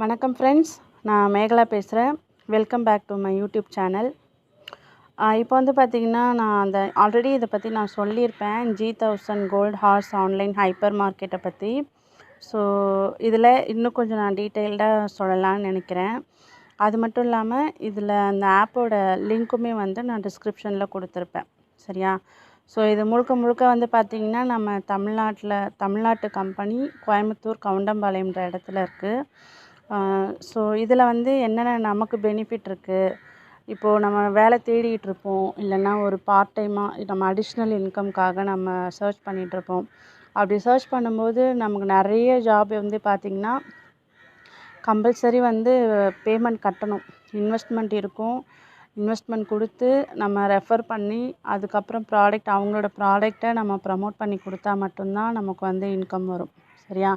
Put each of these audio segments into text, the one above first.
வணக்கம் ஃப்ரெண்ட்ஸ், நான் மேகலா பேசுகிறேன். Welcome back to my YouTube channel. இப்போ வந்து பார்த்திங்கன்னா, நான் ஆல்ரெடி இதை பற்றி நான் சொல்லியிருப்பேன். G1000 gold horse online hyper மார்க்கெட்டை பற்றி. ஸோ இதில் இன்னும் கொஞ்சம் நான் டீட்டெயில்டாக சொல்லலாம்னு நினைக்கிறேன். அது மட்டும் இல்லாமல் இதில் அந்த ஆப்போட லிங்க்குமே வந்து நான் டிஸ்கிரிப்ஷனில் கொடுத்துருப்பேன். சரியா? ஸோ இது முழுக்க முழுக்க வந்து பார்த்திங்கன்னா, நம்ம தமிழ்நாட்டு கம்பெனி கோயம்புத்தூர் கவுண்டம்பாளையம்ன்ற இடத்துல இருக்குது. ஸோ இதில் வந்து என்னென்ன நமக்கு பெனிஃபிட் இருக்குது, இப்போது நம்ம வேலை தேடிகிட்டு இருப்போம், இல்லைன்னா ஒரு பார்ட் டைமாக நம்ம அடிஷ்னல் இன்கம்காக நம்ம சர்ச் பண்ணிகிட்ருப்போம். அப்படி சர்ச் பண்ணும்போது நமக்கு நிறைய ஜாப் வந்து பார்த்திங்கன்னா கம்பல்சரி வந்து பேமெண்ட் கட்டணும். இன்வெஸ்ட்மெண்ட் இருக்கும். இன்வெஸ்ட்மெண்ட் கொடுத்து நம்ம ரெஃபர் பண்ணி அதுக்கப்புறம் அவங்களோட ப்ராடக்டை நம்ம ப்ரமோட் பண்ணி கொடுத்தா மட்டும்தான் நமக்கு வந்து இன்கம் வரும். சரியா?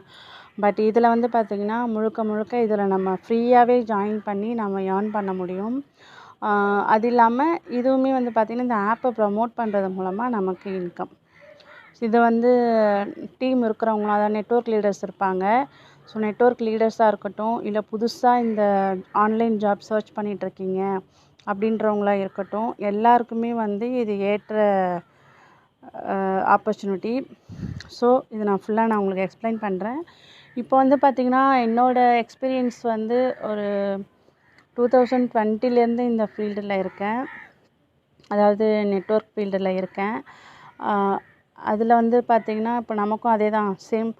பட் இதில் வந்து பார்த்திங்கன்னா முழுக்க இதில் நம்ம ஃப்ரீயாகவே ஜாயின் பண்ணி நம்ம ஏர்ன் பண்ண முடியும். அது இல்லாமல் இதுவுமே வந்து பார்த்திங்கன்னா இந்த ஆப்பை ப்ரமோட் பண்ணுறது மூலமாக நமக்கு இன்கம். இது வந்து டீம் இருக்கிறவங்களும், அதாவது நெட்வொர்க் லீடர்ஸ் இருப்பாங்க. ஸோ நெட்வொர்க் லீடர்ஸாக இருக்கட்டும், இல்லை புதுசாக இந்த ஆன்லைன் ஜாப் சர்ச் பண்ணிகிட்ருக்கீங்க அப்படின்றவங்களா இருக்கட்டும், எல்லாருக்குமே வந்து இது ஏற்ற ஆப்பர்ச்சுனிட்டி. ஸோ இது நான் ஃபுல்லாக உங்களுக்கு எக்ஸ்பிளைன் பண்ணுறேன். இப்போ வந்து பார்த்திங்கன்னா என்னோடய எக்ஸ்பீரியன்ஸ் வந்து ஒரு 2020லேருந்து இந்த ஃபீல்டில் இருக்கேன். அதாவது நெட்வொர்க் ஃபீல்டில் இருக்கேன். அதில் வந்து பார்த்திங்கன்னா இப்போ நமக்கும் அதே தான் சேம்.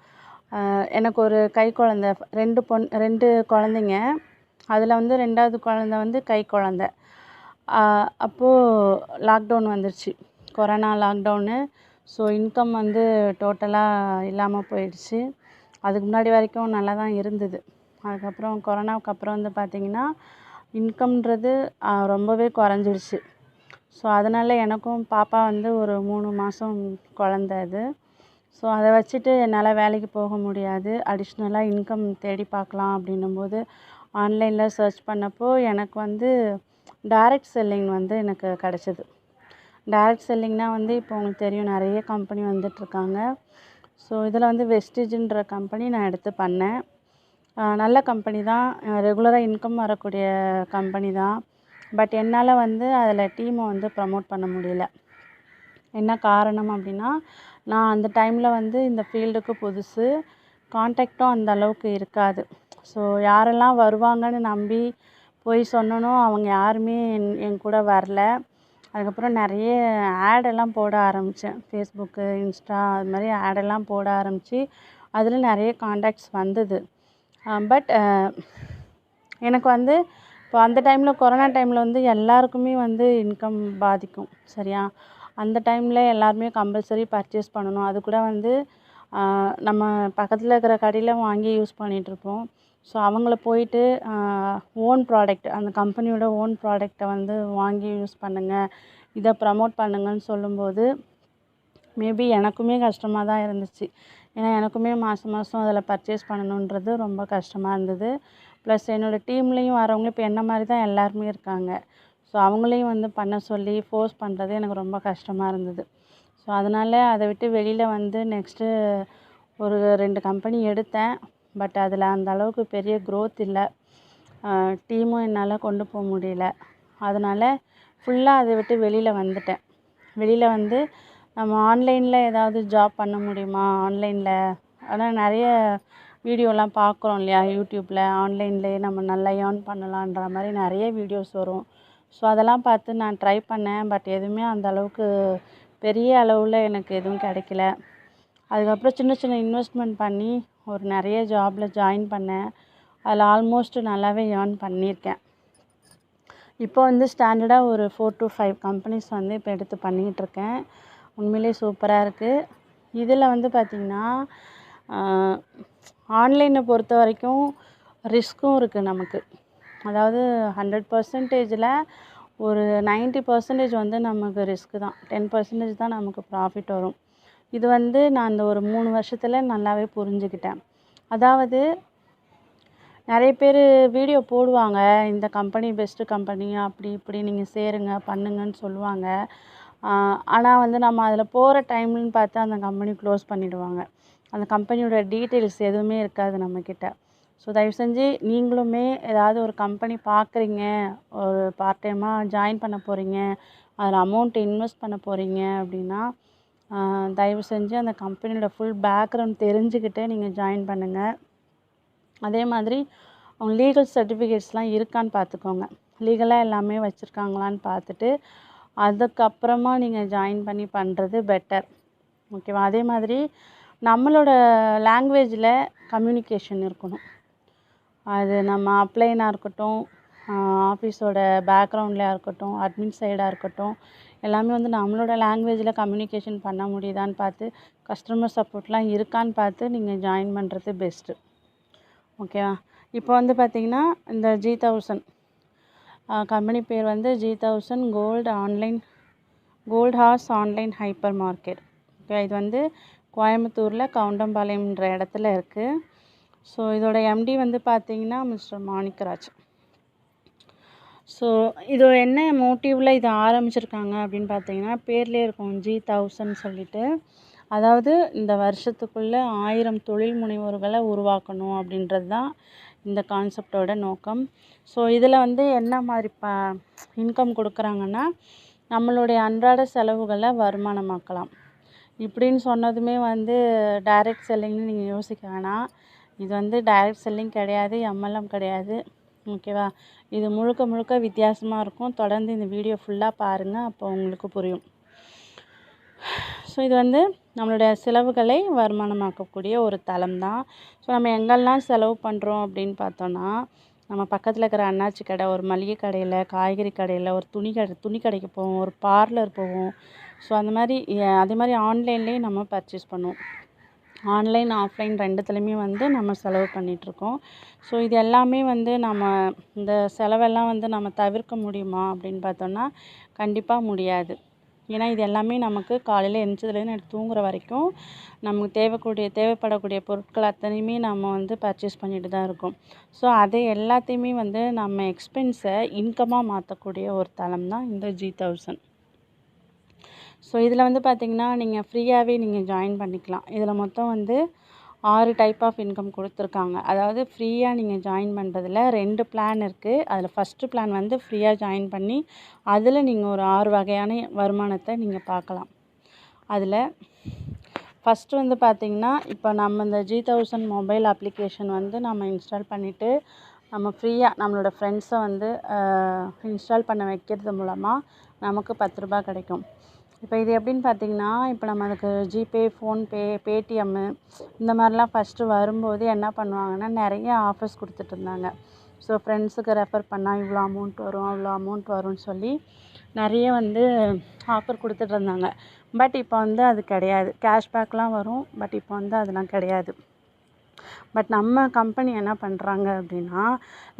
எனக்கு ஒரு கை குழந்த, 2 குழந்தைங்க. அதில் வந்து 2வது குழந்த வந்து கை குழந்த. அப்போது லாக்டவுன் வந்துருச்சு, கொரோனா லாக்டவுனு. ஸோ இன்கம் வந்து டோட்டலாக இல்லாமல் போயிடுச்சு. அதுக்கு முன்னாடி வரைக்கும் நல்லா தான் இருந்தது. அதுக்கப்புறம் கொரோனாவுக்கு அப்புறம் வந்து பார்த்திங்கன்னா இன்கம்ன்றது ரொம்பவே குறைஞ்சிருச்சு. ஸோ அதனால் எனக்கும் பாப்பா வந்து ஒரு 3 மாதம் குழந்த அது. ஸோ அதை வச்சுட்டு என்னால் வேலைக்கு போக முடியாது. அடிஷ்னலாக இன்கம் தேடி பார்க்கலாம் அப்படின்னும்போது ஆன்லைனில் சர்ச் பண்ணப்போ எனக்கு வந்து டைரக்ட் செல்லிங் வந்து எனக்கு கிடச்சிது. டைரக்ட் செல்லிங்னால் வந்து இப்போ உங்களுக்கு தெரியும், நிறைய கம்பெனி வந்துட்டுருக்காங்க. ஸோ இதில் வந்து வெஸ்டேஜ்ன்ற கம்பெனி நான் எடுத்து பண்ணேன். நல்ல கம்பெனி தான், ரெகுலராக இன்கம் வரக்கூடிய கம்பெனி தான். பட் என்னால் வந்து அதில் டீமை வந்து ப்ரமோட் பண்ண முடியல. என்ன காரணம் அப்படின்னா, நான் அந்த டைமில் வந்து இந்த ஃபீல்டுக்கு புதுசு, கான்டாக்டும் அந்த அளவுக்கு இருக்காது. ஸோ யாரெல்லாம் வருவாங்கன்னு நம்பி போய் சொன்னனோ அவங்க யாருமே என் கூட வரல. அதுக்கப்புறம் நிறைய ஆடெல்லாம் போட ஆரம்பித்தேன். ஃபேஸ்புக்கு, இன்ஸ்டா அது மாதிரி ஆடெல்லாம் போட ஆரம்பித்து அதில் நிறைய கான்டாக்ட்ஸ் வந்தது. பட் எனக்கு வந்து இப்போ அந்த டைமில் கொரோனா டைமில் வந்து எல்லாருக்குமே வந்து இன்கம் பாதிக்கும். சரியா? அந்த டைமில் எல்லாருமே கம்பல்சரி பர்ச்சேஸ் பண்ணணும். அது கூட வந்து நம்ம பக்கத்தில் இருக்கிற கடையில் வாங்கி யூஸ் பண்ணிகிட்ருப்போம். ஸோ அவங்கள போயிட்டு ஓன் ப்ராடக்ட், அந்த கம்பெனியோட ஓன் ப்ராடக்டை வந்து வாங்கி யூஸ் பண்ணுங்கள், இதை ப்ரமோட் பண்ணுங்கன்னு சொல்லும்போது மேபி எனக்குமே கஷ்டமாக தான் இருந்துச்சு. ஏன்னா எனக்குமே மாதம் அதில் பர்ச்சேஸ் பண்ணணுன்றது ரொம்ப கஷ்டமாக இருந்தது. ப்ளஸ் என்னோடய டீம்லேயும் வரவங்க இப்போ என்ன மாதிரி தான் எல்லாருமே இருக்காங்க. ஸோ அவங்களையும் வந்து பண்ண சொல்லி ஃபோர்ஸ் பண்ணுறது எனக்கு ரொம்ப கஷ்டமாக இருந்தது. ஸோ அதனால் அதை விட்டு வெளியில் வந்து நெக்ஸ்ட்டு ஒரு 2 கம்பெனி எடுத்தேன். பட் அதில் அந்த அளவுக்கு பெரிய க்ரோத் இல்லை. டீமும் என்னால் கொண்டு போக முடியல. அதனால் ஃபுல்லாக அதை விட்டு வெளியில் வந்துட்டேன். வெளியில் வந்து நம்ம ஆன்லைனில் ஏதாவது ஜாப் பண்ண முடியுமா ஆன்லைனில், ஆனால் நிறைய வீடியோலாம் பார்க்குறோம் இல்லையா யூடியூப்பில், ஆன்லைன்லேயே நம்ம நல்லா ஏர்ன் பண்ணலான்ற மாதிரி நிறைய வீடியோஸ் வரும். ஸோ அதெல்லாம் பார்த்து நான் ட்ரை பண்ணேன். பட் எதுவுமே அந்த அளவுக்கு பெரிய அளவில் எனக்கு எதுவும் கிடைக்கல. அதுக்கப்புறம் சின்ன சின்ன இன்வெஸ்ட்மெண்ட் பண்ணி ஒரு நிறைய ஜாபில் ஜாயின் பண்ணேன். அதில் ஆல்மோஸ்ட் நல்லாவே ஏர்ன் பண்ணியிருக்கேன். இப்போ வந்து ஸ்டாண்டர்டாக ஒரு 4 to 5 கம்பெனிஸ் வந்து இப்போ எடுத்து பண்ணிகிட்ருக்கேன். உண்மையிலே சூப்பராக இருக்குது. இதில் வந்து பார்த்திங்கன்னா ஆன்லைனை பொறுத்த வரைக்கும் ரிஸ்க்கும் இருக்குது நமக்கு. அதாவது 100%ல் ஒரு 90% வந்து நமக்கு ரிஸ்க்கு தான், 10% தான் நமக்கு ப்ராஃபிட் வரும். இது வந்து நான் இந்த ஒரு 3 வருஷத்தில் நல்லாவே புரிஞ்சுக்கிட்டேன். அதாவது நிறைய பேர் வீடியோ போடுவாங்க, இந்த கம்பெனி பெஸ்ட்டு கம்பெனி, அப்படி இப்படி நீங்கள் சேருங்க பண்ணுங்கன்னு சொல்லுவாங்க. ஆனால் வந்து நம்ம அதில் போகிற டைம்னு பார்த்து அந்த கம்பெனி க்ளோஸ் பண்ணிவிடுவாங்க. அந்த கம்பெனியோட டீட்டெயில்ஸ் எதுவுமே இருக்காது நம்மக்கிட்ட. ஸோ தயவு செஞ்சு நீங்களுமே ஏதாவது ஒரு கம்பெனி பார்க்குறீங்க, ஒரு பார்ட் டைமாக ஜாயின் பண்ண போகிறீங்க, அதில் அமௌண்ட் இன்வெஸ்ட் பண்ண போகிறீங்க அப்படின்னா தயவு செஞ்சு அந்த கம்பெனியோட ஃபுல் பேக்ரவுண்ட் தெரிஞ்சுக்கிட்டு நீங்கள் ஜாயின் பண்ணுங்கள். அதே மாதிரி அவங்க லீகல் சர்டிஃபிகேட்ஸ்லாம் இருக்கான்னு பார்த்துக்கோங்க. லீகலாக எல்லாமே வச்சுருக்காங்களான்னு பார்த்துட்டு அதுக்கப்புறமா நீங்கள் ஜாயின் பண்ணி பண்ணுறது பெட்டர். ஓகேவா? அதே மாதிரி நம்மளோட லாங்குவேஜில் கம்யூனிகேஷன் இருக்கணும். அது நம்ம அப்ளைனாக இருக்கட்டும், ஆஃபீஸோட பேக்ரவுண்ட்லையாக இருக்கட்டும், அட்மின் சைடாக இருக்கட்டும், எல்லாமே வந்து நம்மளோட லாங்குவேஜில் கம்யூனிகேஷன் பண்ண முடியுதான்னு பார்த்து, கஸ்டமர் சப்போர்ட்லாம் இருக்கான்னு பார்த்து நீங்கள் ஜாயின் பண்ணுறது பெஸ்ட்டு. ஓகேவா? இப்போ வந்து பார்த்திங்கன்னா இந்த G1000 கம்பெனி பேர் வந்து G1000 gold horse online hyper market. Okay, இது வந்து கோயம்புத்தூரில் கவுண்டம்பாளையம்ன்ற இடத்துல இருக்குது. ஸோ இதோட எம்டி வந்து பார்த்திங்கன்னா மிஸ்டர் மாணிக்கராஜ். ஸோ இது என்ன மோட்டிவில் இதை ஆரம்பிச்சிருக்காங்க அப்படின்னு பார்த்தீங்கன்னா, பேர்லேயே இருக்கும் G1000 சொல்லிட்டு. அதாவது இந்த வருஷத்துக்குள்ளே 1000 தொழில் முனைவோர்களை உருவாக்கணும் அப்படின்றது தான் இந்த கான்செப்டோட நோக்கம். ஸோ இதில் வந்து என்ன மாதிரி இன்கம் கொடுக்குறாங்கன்னா, நம்மளுடைய அன்றாட செலவுகளை வருமானமாக்கலாம். இப்படின்னு சொன்னதுமே வந்து டைரக்ட் செல்லிங்னு நீங்கள் யோசிக்க வேணாம். இது வந்து டைரக்ட் செல்லிங் கிடையாது, MLM கிடையாது. ஓகேவா? இது முழுக்க வித்தியாசமாக இருக்கும். தொடர்ந்து இந்த வீடியோ ஃபுல்லாக பாருங்கள், அப்போ உங்களுக்கு புரியும். ஸோ இது வந்து நம்மளுடைய செலவுகளை வருமானமாக்கக்கூடிய ஒரு தளம் தான். ஸோ நம்ம எங்கெல்லாம் செலவு பண்ணுறோம் அப்படின்னு பார்த்தோன்னா, நம்ம பக்கத்தில் இருக்கிற அண்ணாச்சி கடை, ஒரு மளிகை கடையில், காய்கறி கடையில், ஒரு துணி கடைக்கு போவோம், ஒரு பார்லர் போவோம். ஸோ அந்த மாதிரி அதே மாதிரி ஆன்லைன்லேயே நம்ம பர்ச்சேஸ் பண்ணுவோம். ஆன்லைன் ஆஃப்லைன் ரெண்டுத்துலேயுமே வந்து நம்ம செலவு பண்ணிகிட்ருக்கோம். ஸோ இது எல்லாமே வந்து நம்ம இந்த செலவெல்லாம் வந்து நம்ம தவிர்க்க முடியுமா அப்படின்னு பார்த்தோன்னா கண்டிப்பாக முடியாது. ஏன்னா இது எல்லாமே நமக்கு காலையில் எழுந்திரிச்சதுலேருந்து நைட்டு தூங்குற வரைக்கும் நமக்கு தேவைப்படக்கூடிய பொருட்கள் அத்தனையுமே நம்ம வந்து பர்ச்சேஸ் பண்ணிட்டு தான் இருக்கோம். ஸோ அதை எல்லாத்தையுமே வந்து நம்ம எக்ஸ்பென்ஸை இன்கமாக மாற்றக்கூடிய ஒரு தளம் தான் இந்த G1000. ஸோ இதில் வந்து பார்த்திங்கன்னா நீங்கள் ஃப்ரீயாகவே நீங்கள் ஜாயின் பண்ணிக்கலாம். இதில் மொத்தம் வந்து 6 டைப் ஆஃப் இன்கம் கொடுத்துருக்காங்க. அதாவது ஃப்ரீயாக நீங்கள் ஜாயின் பண்ணுறதுல 2 பிளான் இருக்குது. அதில் ஃபஸ்ட்டு பிளான் வந்து ஃப்ரீயாக ஜாயின் பண்ணி அதில் நீங்கள் ஒரு 6 வகையான வருமானத்தை நீங்கள் பார்க்கலாம். அதில் ஃபஸ்ட்டு வந்து பார்த்திங்கன்னா, இப்போ நம்ம இந்த G1000 மொபைல் அப்ளிகேஷன் வந்து நம்ம இன்ஸ்டால் பண்ணிவிட்டு நம்ம ஃப்ரீயாக நம்மளோட ஃப்ரெண்ட்ஸை வந்து இன்ஸ்டால் பண்ண வைக்கிறது மூலமாக நமக்கு 10 ரூபா கிடைக்கும். இப்போ இது எப்படின்னு பார்த்தீங்கன்னா, இப்போ நம்ம அதுக்கு ஜிபே, ஃபோன்பே, பேடிஎம்மு இந்த மாதிரிலாம் ஃபஸ்ட்டு வரும்போது என்ன பண்ணுவாங்கன்னா, நிறைய ஆஃபர்ஸ் கொடுத்துட்ருந்தாங்க. ஸோ ஃப்ரெண்ட்ஸுக்கு ரெஃபர் பண்ணால் இவ்வளோ அமௌண்ட் வரும், அவ்வளோ அமௌண்ட் வரும்னு சொல்லி நிறைய வந்து ஆஃபர் கொடுத்துட்ருந்தாங்க. பட் இப்போ வந்து அது கிடையாது. கேஷ்பேக்லாம் வரும், பட் இப்போ வந்து அதெல்லாம் கிடையாது. பட் நம்ம கம்பெனி என்ன பண்ணுறாங்க அப்படின்னா,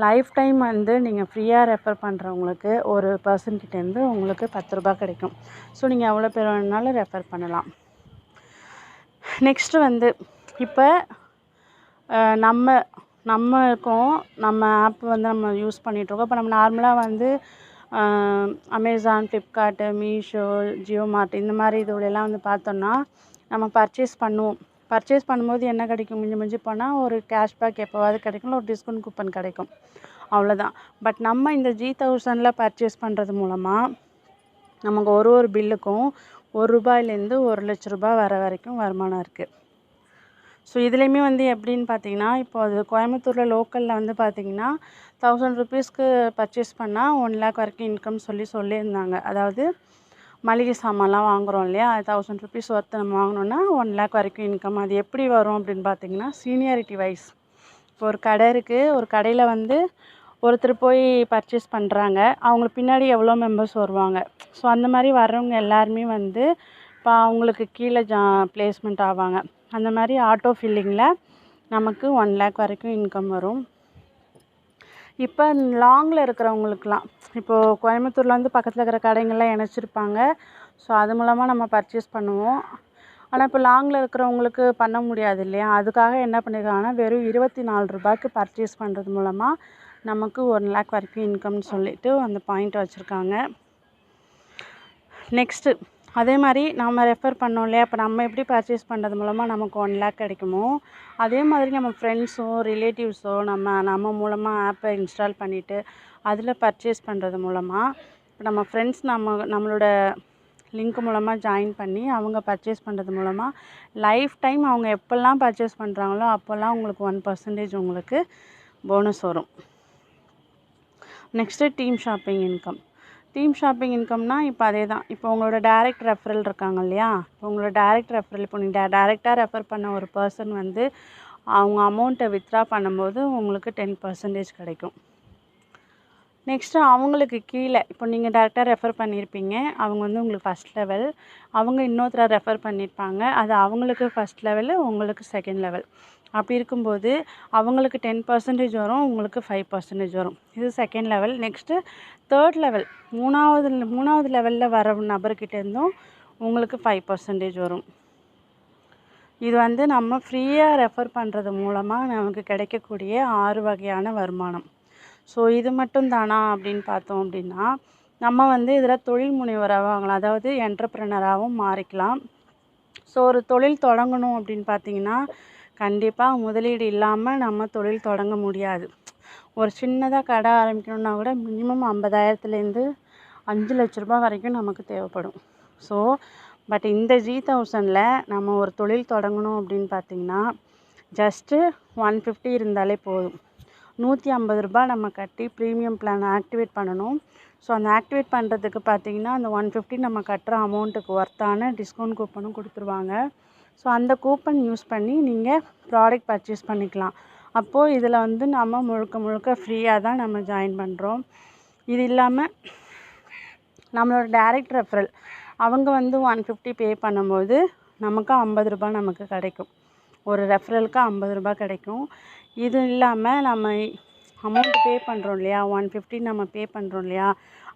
லைஃப் டைம் வந்து நீங்கள் ஃப்ரீயாக ரெஃபர் பண்ணுறவங்களுக்கு ஒரு பர்சன்கிட்டேருந்து உங்களுக்கு 10 ரூபா கிடைக்கும். ஸோ நீங்கள் எவ்வளோ பேர் வேணுனாலும் ரெஃபர் பண்ணலாம். நெக்ஸ்ட்டு வந்து இப்போ நம்மளுக்கும் நம்ம ஆப் வந்து நம்ம யூஸ் பண்ணிகிட்ருக்கோம். இப்போ நம்ம நார்மலாக வந்து அமேசான், ஃப்ளிப்கார்ட்டு, மீஷோ, ஜியோ மார்ட் இந்த மாதிரி இதுலலாம் வந்து பார்த்தோன்னா நம்ம பர்ச்சேஸ் பண்ணும்போது என்ன கிடைக்கும், மிஞ்சி போனால் ஒரு கேஷ்பேக் எப்போவாது கிடைக்கும், ஒரு டிஸ்கவுண்ட் கூப்பன் கிடைக்கும், அவ்வளோதான். பட் நம்ம இந்த G1000 பர்ச்சேஸ் பண்ணுறது மூலமாக நமக்கு ஒரு பில்லுக்கும் ₹1 1 லட்ச ரூபா வர வரைக்கும் வருமானம் இருக்குது. ஸோ இதுலேயுமே வந்து எப்படின்னு பார்த்தீங்கன்னா, இப்போ அது கோயம்புத்தூரில் லோக்கலில் வந்து பார்த்திங்கன்னா 1000 ருபீஸ்க்கு பர்ச்சேஸ் பண்ணால் 1 லேக் வரைக்கும் இன்கம் சொல்லியிருந்தாங்க. அதாவது மளிகை சாமான்லாம் வாங்குகிறோம் இல்லையா, 1000 ருபீஸ் ஒர்த்து நம்ம வாங்கினோன்னா 1 லேக் வரைக்கும் இன்கம். அது எப்படி வரும் அப்படின்னு பார்த்தீங்கன்னா, சீனியாரிட்டி வைஸ். இப்போ ஒரு கடை இருக்குது, ஒரு கடையில் வந்து ஒருத்தர் போய் பர்ச்சேஸ் பண்ணுறாங்க, அவங்களுக்கு பின்னாடி எவ்வளோ மெம்பர்ஸ் வருவாங்க. ஸோ அந்த மாதிரி வர்றவங்க எல்லாருமே வந்து இப்போ அவங்களுக்கு கீழே பிளேஸ்மெண்ட் ஆவாங்க. அந்த மாதிரி ஆட்டோ ஃபில்லிங்கில் நமக்கு 1 லேக் வரைக்கும் இன்கம் வரும். இப்போ லாங்கில் இருக்கிறவங்களுக்குலாம், இப்போது கோயம்புத்தூரில் வந்து பக்கத்தில் இருக்கிற கடைங்கள்லாம் இணைச்சிருப்பாங்க. ஸோ அது மூலமாக நம்ம பர்ச்சேஸ் பண்ணுவோம். ஆனால் இப்போ லாங்கில் இருக்கிறவங்களுக்கு பண்ண முடியாது இல்லையா, அதுக்காக என்ன பண்ணியிருக்காங்கன்னா, வெறும் 24 ரூபாய்க்கு பர்ச்சேஸ் பண்ணுறது மூலமாக நமக்கு 1 லேக் வரைக்கும் இன்கம்னு சொல்லிட்டு அந்த பாயிண்ட் வச்சுருக்காங்க. நெக்ஸ்ட்டு அதே மாதிரி நம்ம ரெஃபர் பண்ணோம் இல்லையா, இப்போ நம்ம எப்படி பர்ச்சேஸ் பண்ணுறது மூலமாக நமக்கு 1 லேக் கிடைக்குமோ, அதே மாதிரி நம்ம ஃப்ரெண்ட்ஸோ ரிலேட்டிவ்ஸோ நம்ம மூலமாக ஆப்பை இன்ஸ்டால் பண்ணிவிட்டு அதில் பர்ச்சேஸ் பண்ணுறது மூலமாக, இப்போ நம்ம ஃப்ரெண்ட்ஸ் நம்மளோட லிங்க் மூலமாக ஜாயின் பண்ணி அவங்க பர்ச்சேஸ் பண்ணுறது மூலமாக லைஃப் டைம் அவங்க எப்போல்லாம் பர்ச்சேஸ் பண்ணுறாங்களோ அப்போல்லாம் உங்களுக்கு 1% உங்களுக்கு போனஸ் வரும். Next team shopping income. Team shopping இன்கம்னா இப்போ அதே தான். இப்போ உங்களோட டைரக்ட் ரெஃபரல் இருக்காங்க இல்லையா, இப்போ உங்களோட டைரக்ட் ரெஃபரல் இப்போ நீங்கள் டைரெக்டாக ரெஃபர் பண்ண ஒரு பர்சன் வந்து அவங்க அமௌண்ட்டை வித்ட்ரா பண்ணும்போது உங்களுக்கு 10% கிடைக்கும். நெக்ஸ்ட்டு அவங்களுக்கு கீழே இப்போ நீங்கள் டேரெக்டாக ரெஃபர் பண்ணியிருப்பீங்க, அவங்க வந்து உங்களுக்கு ஃபஸ்ட் லெவல், அவங்க இன்னொருத்தரை ரெஃபர் பண்ணியிருப்பாங்க, அது அவங்களுக்கு ஃபஸ்ட் லெவலு, உங்களுக்கு செகண்ட் லெவல். அப்படி இருக்கும்போது அவங்களுக்கு 10% வரும், உங்களுக்கு 5% வரும். இது second level. Next third level, மூணாவது லெவலில் வர நபர்கிட்டேருந்தும் உங்களுக்கு 5% வரும். இது வந்து நம்ம ஃப்ரீயாக ரெஃபர் பண்ணுறது மூலமாக நமக்கு கிடைக்கக்கூடிய 6 வகையான வருமானம். ஸோ இது மட்டும் தானா அப்படின்னு பார்த்தோம் அப்படின்னா, நம்ம வந்து இதில் தொழில் முனைவராகவும் ஆகலாம், அதாவது என்டர்ப்ரனராகவும் மாறிக்கலாம். ஸோ ஒரு தொழில் தொடங்கணும் அப்படின்னு பார்த்தீங்கன்னா, கண்டிப்பாக முதலீடு இல்லாமல் நம்ம தொழில் தொடங்க முடியாது. ஒரு சின்னதாக கடை ஆரம்பிக்கணுன்னா கூட மினிமம் 50,000லேருந்து 5 லட்ச ரூபா வரைக்கும் நமக்கு தேவைப்படும். ஸோ பட் இந்த G1000ல் நம்ம ஒரு தொழில் தொடங்கணும் அப்படின்னு பார்த்தீங்கன்னா, ஜஸ்ட்டு 150 இருந்தாலே போதும். 150 ரூபா நம்ம கட்டி ப்ரீமியம் பிளான் ஆக்டிவேட் பண்ணணும். ஸோ அந்த ஆக்டிவேட் பண்ணுறதுக்கு பார்த்தீங்கன்னா, அந்த 150 நம்ம கட்டுற அமௌண்ட்டுக்கு ஒர்த்தான டிஸ்கவுண்ட் கூப்பனும் கொடுத்துருவாங்க. ஸோ அந்த கூப்பன் யூஸ் பண்ணி நீங்கள் ப்ராடக்ட் பர்ச்சேஸ் பண்ணிக்கலாம். அப்போது இதில் வந்து நம்ம முழுக்க ஃப்ரீயாக தான் நம்ம ஜாயின் பண்ணுறோம். இது இல்லாமல் நம்மளோட டைரக்ட் ரெஃபரல் அவங்க வந்து 150 பே பண்ணும்போது நமக்கு 50 ரூபா நமக்கு கிடைக்கும். ஒரு ரெஃபரலுக்கு 50 ரூபா கிடைக்கும். இது இல்லாமல் நம்ம அமௌண்ட் பே பண்ணுறோம் இல்லையா, 150 நம்ம பே பண்ணுறோம் இல்லையா,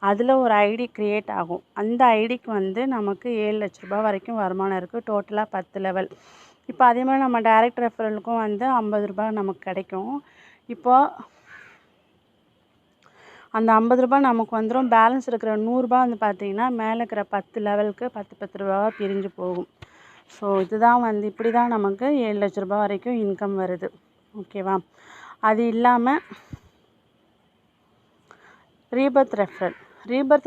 அதில் ஒரு ஐடி க்ரியேட் ஆகும். அந்த ஐடிக்கு வந்து நமக்கு 7 லட்ச ரூபா வரைக்கும் வருமானம் இருக்குது. டோட்டலாக 10 லெவல். இப்போ அதே மாதிரி நம்ம டைரக்ட் ரெஃபரலுக்கும் வந்து 50 ரூபா நமக்கு கிடைக்கும். இப்போது அந்த 50 ரூபா நமக்கு வந்துடும். பேலன்ஸ் இருக்கிற 100 ரூபா வந்து பார்த்திங்கன்னா மேலே இருக்கிற 10 லெவலுக்கு 10 ரூபாவாக பிரிஞ்சு போகும். ஸோ இதுதான் வந்து இப்படி தான் நமக்கு 7 லட்ச ரூபா வரைக்கும் இன்கம் வருது. ஓகேவா? அது இல்லாமல் ரீபர்த்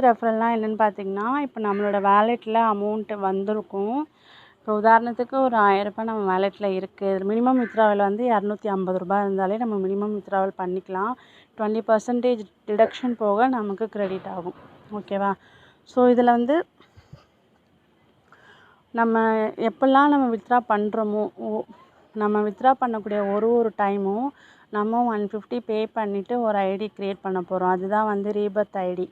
ரெஃபரல்னால் என்னென்னு பார்த்திங்கன்னா, இப்போ நம்மளோட வேலெட்டில் அமௌண்ட்டு வந்திருக்கும். இப்போ உதாரணத்துக்கு ஒரு 1000 ரூபாய் நம்ம வேலெட்டில் இருக்குது. மினிமம் வித்ட்ராவல் வந்து 250 ரூபாய் இருந்தாலே நம்ம மினிமம் வித்ட்ராவல் பண்ணிக்கலாம். 20% டிடக்ஷன் போக நமக்கு கிரெடிட் ஆகும். ஓகேவா? ஸோ இதில் வந்து நம்ம எப்போல்லாம் நம்ம வித்ட்ரா பண்ணுறோமோ, நம்ம வித்ட்ரா பண்ணக்கூடிய ஒரு டைமும் நம்ம 150 பே பண்ணிவிட்டு ஒரு ஐடி க்ரியேட் பண்ண போகிறோம். அதுதான் வந்து ரீபர்த் ஐடி.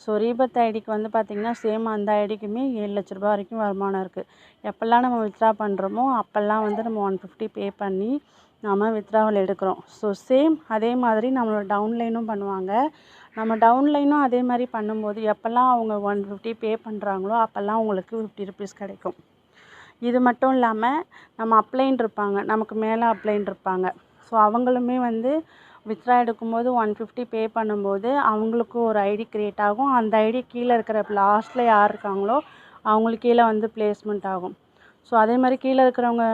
ஸோ ரீபர்த் ஐடிக்கு வந்து பார்த்திங்கன்னா சேம் அந்த ஐடிக்குமே 7 லட்ச ரூபா வரைக்கும் வருமானம் இருக்குது. எப்போல்லாம் நம்ம வித்ட்ரா பண்ணுறோமோ அப்போல்லாம் வந்து நம்ம 150 பே பண்ணி நம்ம வித்ட்ராவல் எடுக்கிறோம். ஸோ சேம் அதே மாதிரி நம்மளோட டவுன்லைனும் பண்ணுவாங்க. நம்ம டவுன்லைனும் அதே மாதிரி பண்ணும்போது எப்போல்லாம் அவங்க 150 பே பண்ணுறாங்களோ அப்போல்லாம் உங்களுக்கு 50 ருபீஸ் கிடைக்கும். இது மட்டும் இல்லாமல் நம்ம அப்ளைன் இருப்பாங்க, நமக்கு மேலே அப்ளைன் இருப்பாங்க. ஸோ அவங்களுமே வந்து வித்ட்ரா எடுக்கும்போது 150 பே பண்ணும்போது அவங்களுக்கு ஒரு ஐடி க்ரியேட் ஆகும். அந்த ஐடி கீழே இருக்கிற லாஸ்ட்டில் யார் இருக்காங்களோ அவங்களுக்கு கீழே வந்து ப்ளேஸ்மெண்ட் ஆகும். ஸோ அதே மாதிரி கீழே இருக்கிறவங்க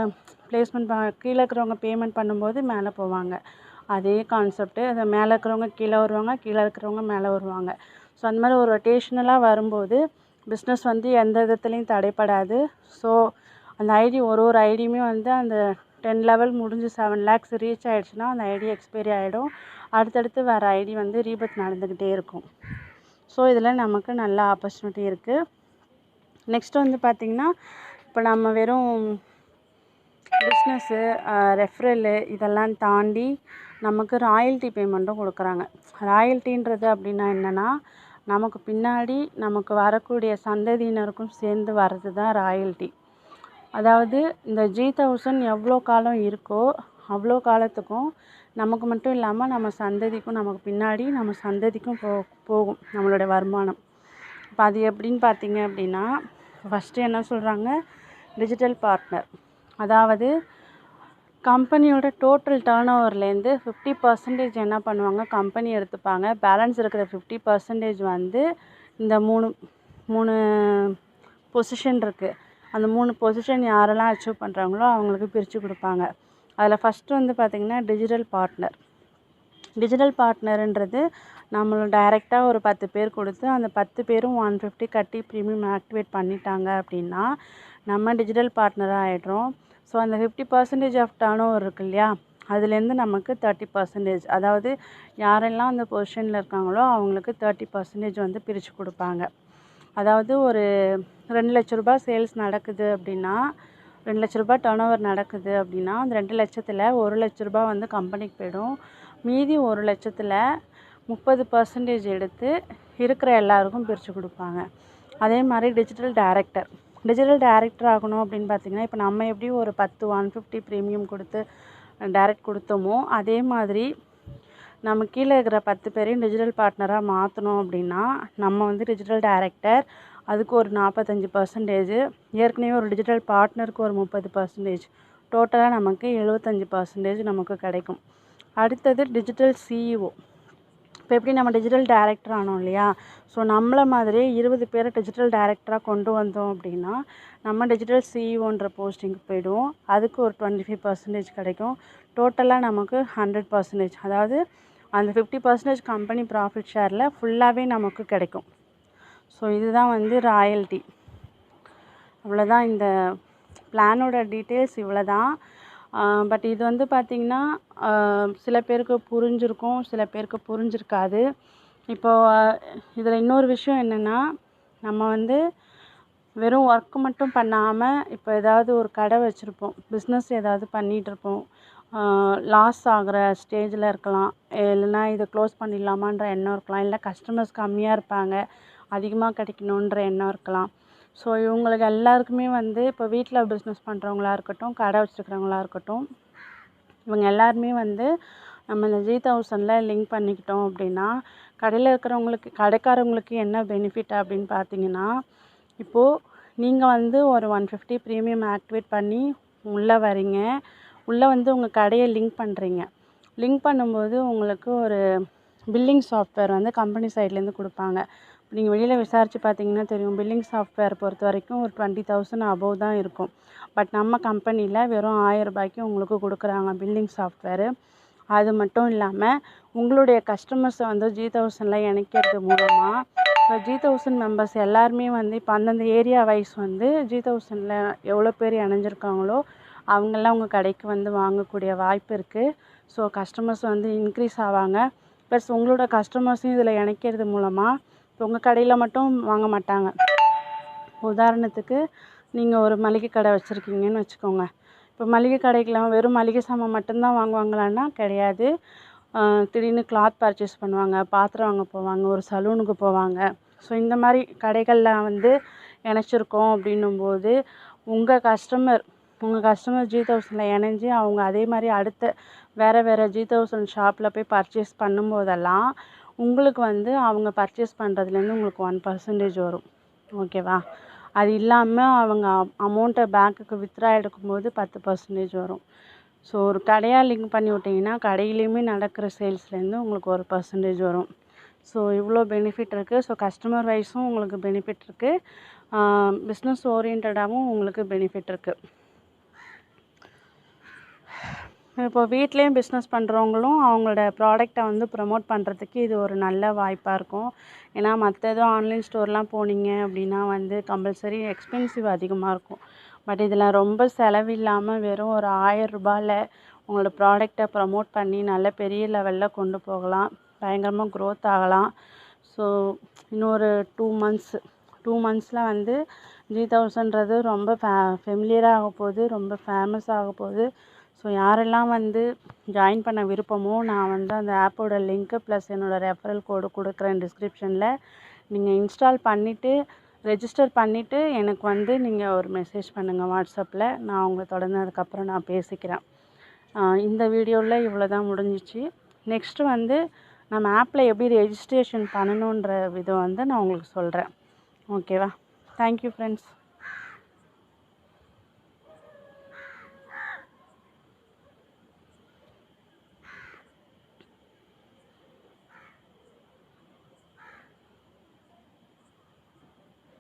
பேமெண்ட் பண்ணும்போது மேலே போவாங்க. அதே கான்செப்ட்டு. அது மேலே இருக்கிறவங்க கீழே வருவாங்க, கீழே இருக்கிறவங்க மேலே வருவாங்க. ஸோ அந்த மாதிரி ஒரு ரொட்டேஷ்னலாக வரும்போது பிஸ்னஸ் வந்து எந்த விதத்துலேயும் தடைப்படாது. ஸோ அந்த ஐடி ஒரு ஐடியுமே வந்து அந்த 10 லெவல் முடிஞ்சு 7 லேக்ஸ் ரீச் ஆகிடுச்சுன்னா அந்த ஐடி எக்ஸ்பைரி ஆகிடும். அடுத்தடுத்து வேறு ஐடி வந்து ரீபர்த் நடந்துக்கிட்டே இருக்கும். ஸோ இதில் நமக்கு நல்ல ஆப்பர்ச்சுனிட்டி இருக்குது. நெக்ஸ்ட்டு வந்து பார்த்திங்கன்னா, இப்போ நம்ம வெறும் பிஸ்னஸ்ஸு, ரெஃபரலு இதெல்லாம் தாண்டி நமக்கு ராயல்ட்டி பேமெண்ட்டும் கொடுக்குறாங்க. ராயல்ட்டின்றது அப்படின்னா என்னென்னா, நமக்கு பின்னாடி நமக்கு வரக்கூடிய சந்ததியினருக்கும் சேர்ந்து வர்றது தான் ராயல்ட்டி. அதாவது இந்த G1000 எவ்வளோ காலம் இருக்கோ அவ்வளோ காலத்துக்கும் நமக்கு மட்டும் இல்லாமல் நம்ம சந்ததிக்கும், நமக்கு பின்னாடி நம்ம சந்ததிக்கும் போகும் நம்மளோட வருமானம். இப்போ அது எப்படின்னு பார்த்தீங்க அப்படின்னா, ஃபஸ்ட்டு என்ன சொல்கிறாங்க, டிஜிட்டல் பார்ட்னர். அதாவது கம்பெனியோட டோட்டல் டர்ன் ஓவர்லேருந்து 50% என்ன பண்ணுவாங்க, கம்பெனி எடுத்துப்பாங்க. பேலன்ஸ் இருக்கிற 50% வந்து இந்த மூணு பொசிஷன் இருக்குது. அந்த 3 பொசிஷன் யாரெல்லாம் அச்சீவ் பண்ணுறாங்களோ அவங்களுக்கு பிரித்து கொடுப்பாங்க. அதில் ஃபஸ்ட்டு வந்து பார்த்திங்கன்னா டிஜிட்டல் பார்ட்னர். டிஜிட்டல் பார்ட்னருன்றது நம்மளை டைரெக்டாக ஒரு 10 பேர் கொடுத்து அந்த 10 பேரும் 150 கட்டி ப்ரீமியம் ஆக்டிவேட் பண்ணிட்டாங்க அப்படின்னா நம்ம டிஜிட்டல் பார்ட்னராக ஆகிடுறோம். ஸோ அந்த 50% ஆஃப் டர்ன் ஓவர் இருக்கு இல்லையா, அதுலேருந்து நமக்கு 30%, அதாவது யாரெல்லாம் அந்த பொசிஷனில் இருக்காங்களோ அவங்களுக்கு 30% வந்து பிரித்து கொடுப்பாங்க. அதாவது ஒரு 2 லட்ச ரூபா சேல்ஸ் நடக்குது அப்படின்னா, 2 லட்ச ரூபா டர்ன் ஓவர் நடக்குது அப்படின்னா அந்த 2 லட்சத்தில் 1 லட்ச ரூபா வந்து கம்பெனிக்கு போயிடும். மீதி 1 லட்சத்தில் 30% எடுத்து இருக்கிற எல்லாருக்கும் பிரித்து கொடுப்பாங்க. அதே மாதிரி டிஜிட்டல் டைரக்டர் ஆகணும் அப்படின்னு பார்த்திங்கன்னா, இப்போ நம்ம எப்படி ஒரு 150 ப்ரீமியம் கொடுத்து டைரக்ட் கொடுத்தோமோ அதே மாதிரி நம்ம கீழே இருக்கிற 10 பேரையும் டிஜிட்டல் பார்ட்னராக மாற்றணும் அப்படின்னா நம்ம வந்து டிஜிட்டல் டைரக்டர், அதுக்கு ஒரு 45%, ஏற்கனவே ஒரு டிஜிட்டல் பார்ட்னருக்கு ஒரு 30%, டோட்டலாக நமக்கு 75% நமக்கு கிடைக்கும். அடுத்தது டிஜிட்டல் சிஇஓ. இப்போ எப்படி நம்ம டிஜிட்டல் டைரக்டர் ஆனோம் இல்லையா, ஸோ நம்மளை மாதிரியே 20 பேரை டிஜிட்டல் டைரக்டராக கொண்டு வந்தோம் அப்படின்னா நம்ம டிஜிட்டல் சிஇஓன்ற போஸ்டிங்க்கு போயிடுவோம். அதுக்கு ஒரு 25% கிடைக்கும். டோட்டலாக நமக்கு 100%, அதாவது அந்த 50% கம்பெனி ப்ராஃபிட் ஷேரில் ஃபுல்லாகவே நமக்கு கிடைக்கும். ஸோ இதுதான் வந்து ராயல்ட்டி. அவ்வளோதான், இந்த பிளானோட டீட்டெயில்ஸ் இவ்வளோ தான். பட் இது வந்து பார்த்திங்கன்னா சில பேருக்கு புரிஞ்சிருக்கும், சில பேருக்கு புரிஞ்சிருக்காது. இப்போது இதில் இன்னொரு விஷயம் என்னென்னா, நம்ம வந்து வெறும் ஒர்க்கு மட்டும் பண்ணாமல் இப்போ ஏதாவது ஒரு கடை வச்சுருப்போம், பிஸ்னஸ் ஏதாவது பண்ணிகிட்ருப்போம், லாஸ் ஆகிற ஸ்டேஜில் இருக்கலாம், இல்லைன்னா இதை க்ளோஸ் பண்ணிடலாமான்ற எண்ணம் இருக்கலாம், இல்லை கஸ்டமர்ஸ் கம்மியாக இருப்பாங்க அதிகமாக கிடைக்கணுன்ற எண்ணம் இருக்கலாம். ஸோ இவங்களுக்கு எல்லாருக்குமே வந்து இப்போ வீட்டில் பிஸ்னஸ் பண்ணுறவங்களா இருக்கட்டும், கடை வச்சுருக்கிறவங்களா இருக்கட்டும், இவங்க எல்லாருமே வந்து நம்ம இந்த G1000 லிங்க் பண்ணிக்கிட்டோம் அப்படின்னா கடையில் இருக்கிறவங்களுக்கு, கடைக்காரவங்களுக்கு என்ன பெனிஃபிட் அப்படின்னு பார்த்தீங்கன்னா, இப்போது நீங்கள் வந்து ஒரு 150 ப்ரீமியம் ஆக்டிவேட் பண்ணி உள்ளே வரீங்க, உள்ளே வந்து உங்கள் கடையை லிங்க் பண்ணுறீங்க. லிங்க் பண்ணும்போது உங்களுக்கு ஒரு பில்லிங் சாஃப்ட்வேர் வந்து கம்பெனி சைட்லேருந்து கொடுப்பாங்க. நீங்கள் வெளியில் விசாரித்து பார்த்தீங்கன்னா தெரியும், பில்லிங் சாஃப்ட்வேர் பொறுத்த வரைக்கும் ஒரு 20,000 அபோவ் தான் இருக்கும். பட் நம்ம கம்பெனியில் வெறும் 1000 ரூபாய்க்கு உங்களுக்கு கொடுக்குறாங்க பில்லிங் சாஃப்ட்வேரு. அது மட்டும் இல்லாமல் உங்களுடைய கஸ்டமர்ஸை வந்து G1000 இணைக்கிறது மூலமாக இப்போ G1000 மெம்பர்ஸ் எல்லாருமே வந்து இப்போ அந்தந்த ஏரியா வைஸ் வந்து G1000 எவ்வளோ பேர் இணைஞ்சிருக்காங்களோ அவங்கெல்லாம் உங்கள் கடைக்கு வந்து வாங்கக்கூடிய வாய்ப்பு இருக்குது. ஸோ கஸ்டமர்ஸ் வந்து இன்க்ரீஸ் ஆவாங்க. ப்ளஸ் உங்களோட கஸ்டமர்ஸையும் இதில் இணைக்கிறது மூலமாக இப்போ உங்கள் கடையில் மட்டும் வாங்க மாட்டாங்க. உதாரணத்துக்கு நீங்கள் ஒரு மளிகை கடை வச்சுருக்கீங்கன்னு வச்சுக்கோங்க. இப்போ மளிகை கடைக்கெலாம் வெறும் மளிகை சாமான் மட்டும்தான் வாங்குவாங்களான்னா கிடையாது. திடீர்னு கிளாத் பர்ச்சேஸ் பண்ணுவாங்க, பாத்திரம் வாங்க போவாங்க, ஒரு சலூனுக்கு போவாங்க. ஸோ இந்த மாதிரி கடைகளில் வந்து இணைச்சிருக்கோம் அப்படின்னும்போது உங்கள் கஸ்டமர் G1000 இணைஞ்சு அவங்க அதே மாதிரி அடுத்த வேறு G1000 ஷாப்பில் போய் பர்ச்சேஸ் பண்ணும்போதெல்லாம் உங்களுக்கு வந்து அவங்க பர்ச்சேஸ் பண்ணுறதுலேருந்து உங்களுக்கு 1% வரும். ஓகேவா? அது இல்லாமல் அவங்க அமௌண்ட்டை பேங்க்குக்கு வித்ட்ரா எடுக்கும்போது 10% வரும். ஸோ ஒரு கடையாக லிங்க் பண்ணி விட்டிங்கன்னா கடையிலையுமே நடக்கிற சேல்ஸ்லேருந்து உங்களுக்கு 1% வரும். ஸோ இவ்வளோ பெனிஃபிட் இருக்குது. ஸோ கஸ்டமர் வைஸும் உங்களுக்கு பெனிஃபிட் இருக்குது, பிஸ்னஸ் ஓரியன்டாகவும் உங்களுக்கு பெனிஃபிட் இருக்குது. இப்போ வீட்லேயும் பிஸ்னஸ் பண்ணுறவங்களும் அவங்களோட ப்ராடக்டை வந்து ப்ரமோட் பண்ணுறதுக்கு இது ஒரு நல்ல வாய்ப்பாக இருக்கும். ஏன்னா மற்ற எதுவும் ஆன்லைன் ஸ்டோர்லாம் போனீங்க அப்படின்னா வந்து கம்பல்சரி எக்ஸ்பென்சிவ் அதிகமாக இருக்கும். பட் இதில் ரொம்ப செலவில்லாமல் வெறும் ஒரு 1000 ரூபாயில் உங்களோட ப்ராடக்டை ப்ரமோட் பண்ணி நல்ல பெரிய லெவலில் கொண்டு போகலாம், பயங்கரமாக க்ரோத் ஆகலாம். ஸோ இன்னொரு 2 மந்த்ஸில் வந்து G1000ன்றது ரொம்ப ஃபெமிலியராக ஆக போகுது, ரொம்ப ஃபேமஸ் ஆக போகுது. ஸோ யாரெல்லாம் வந்து ஜாயின் பண்ண விருப்பமோ நான் வந்து அந்த ஆப்போட லிங்க்கு ப்ளஸ் என்னோடய ரெஃபரல் கோடு கொடுக்குறேன் டிஸ்கிரிப்ஷனில். நீங்கள் இன்ஸ்டால் பண்ணிவிட்டு ரெஜிஸ்டர் பண்ணிவிட்டு எனக்கு வந்து நீங்கள் ஒரு மெசேஜ் பண்ணுங்கள் வாட்ஸ்அப்பில். நான் உங்களை தொடர்ந்து அதுக்கப்புறம் நான் பேசிக்கிறேன். இந்த வீடியோவில் இவ்வளோ தான் முடிஞ்சிச்சு. நெக்ஸ்ட்டு வந்து நம்ம ஆப்பில் எப்படி ரெஜிஸ்ட்ரேஷன் பண்ணணுன்ற விதம் வந்து நான் உங்களுக்கு சொல்கிறேன். ஓகேவா? Thank you friends.